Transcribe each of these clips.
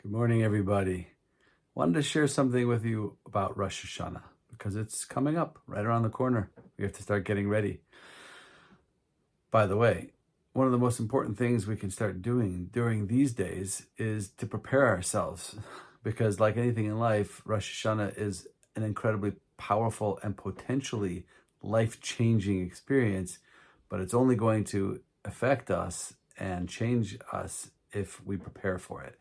Good morning, everybody. Wanted to share something with you about Rosh Hashanah because it's coming up right around the corner. We have to start getting ready. By the way, one of the most important things we can start doing during these days is to prepare ourselves because like anything in life, Rosh Hashanah is an incredibly powerful and potentially life-changing experience, but it's only going to affect us and change us if we prepare for it.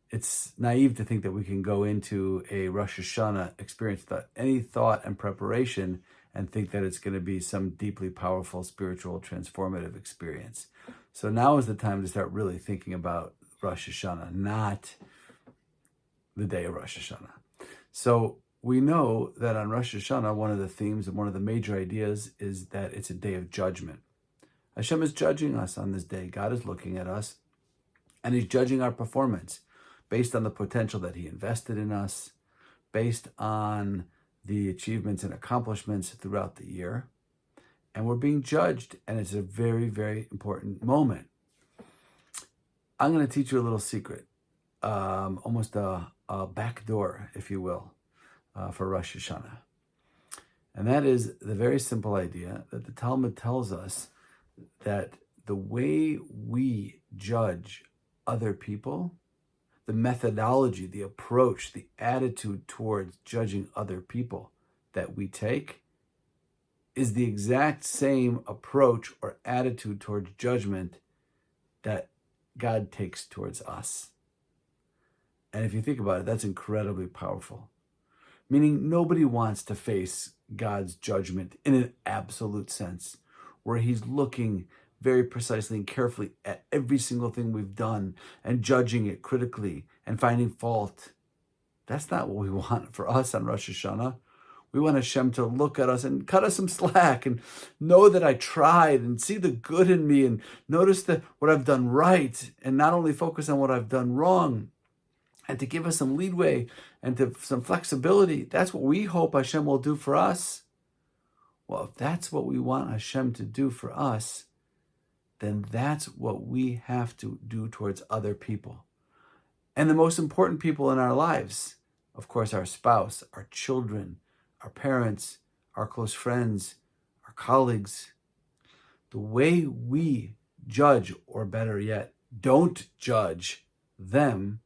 It's naive to think that we can go into a Rosh Hashanah experience without any thought and preparation and think that it's going to be some deeply powerful, spiritual, transformative experience. So now is the time to start really thinking about Rosh Hashanah, not the day of Rosh Hashanah. So we know that on Rosh Hashanah, one of the themes and one of the major ideas is that it's a day of judgment. Hashem is judging us on this day. God is looking at us and he's judging our performance based on the potential that he invested in us, based on the achievements and accomplishments throughout the year. And we're being judged, and it's a very, very important moment. I'm going to teach you a little secret, almost a back door, if you will, for Rosh Hashanah. And that is the very simple idea that the Talmud tells us that the way we judge other people, the methodology, the approach, the attitude towards judging other people that we take is the exact same approach or attitude towards judgment that God takes towards us. And if you think about it, that's incredibly powerful. Meaning nobody wants to face God's judgment in an absolute sense, where he's looking very precisely and carefully at every single thing we've done and judging it critically and finding fault. That's not what we want for us on Rosh Hashanah. We want Hashem to look at us and cut us some slack and know that I tried and see the good in me and notice what I've done right and not only focus on what I've done wrong, and to give us some leeway and some flexibility. That's what we hope Hashem will do for us. Well, if that's what we want Hashem to do for us, then that's what we have to do towards other people. And the most important people in our lives, of course, our spouse, our children, our parents, our close friends, our colleagues. The way we judge, or better yet, don't judge them,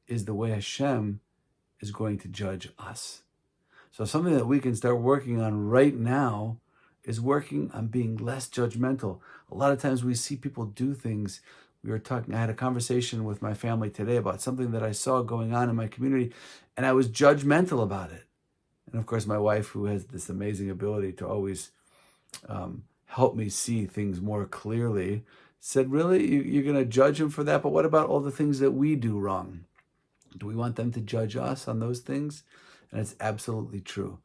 is the way Hashem is going to judge us. So something that we can start working on right now is working on being less judgmental. A lot of times we see people do things. I had a conversation with my family today about something that I saw going on in my community, and I was judgmental about it. And of course, my wife, who has this amazing ability to always help me see things more clearly, said, really, you're going to judge him for that? But what about all the things that we do wrong? Do we want them to judge us on those things? And it's absolutely true.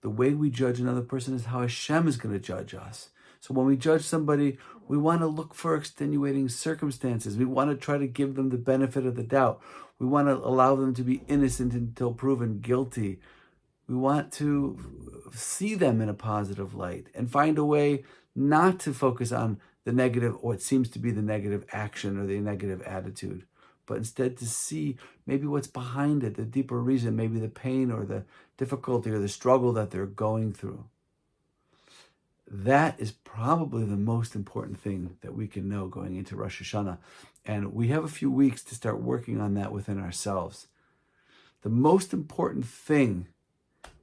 The way we judge another person is how Hashem is going to judge us. So when we judge somebody, we want to look for extenuating circumstances. We want to try to give them the benefit of the doubt. We want to allow them to be innocent until proven guilty. We want to see them in a positive light and find a way not to focus on the negative, or what seems to be the negative action or the negative attitude, but instead to see maybe what's behind it, the deeper reason, maybe the pain or the difficulty or the struggle that they're going through. That is probably the most important thing that we can know going into Rosh Hashanah. And we have a few weeks to start working on that within ourselves. The most important thing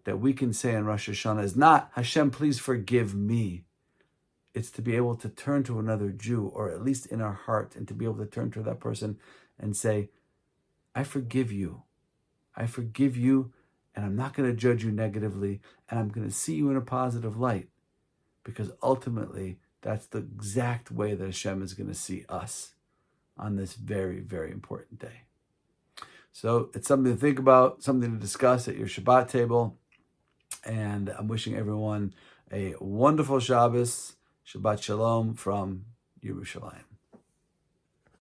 that we can say in Rosh Hashanah is not, Hashem, please forgive me. It's to be able to turn to another Jew, or at least in our heart, and to be able to turn to that person and say, I forgive you. I forgive you, and I'm not going to judge you negatively, and I'm going to see you in a positive light, because ultimately, that's the exact way that Hashem is going to see us on this very, very important day. So it's something to think about, something to discuss at your Shabbat table, and I'm wishing everyone a wonderful Shabbos, Shabbat Shalom from Yerushalayim.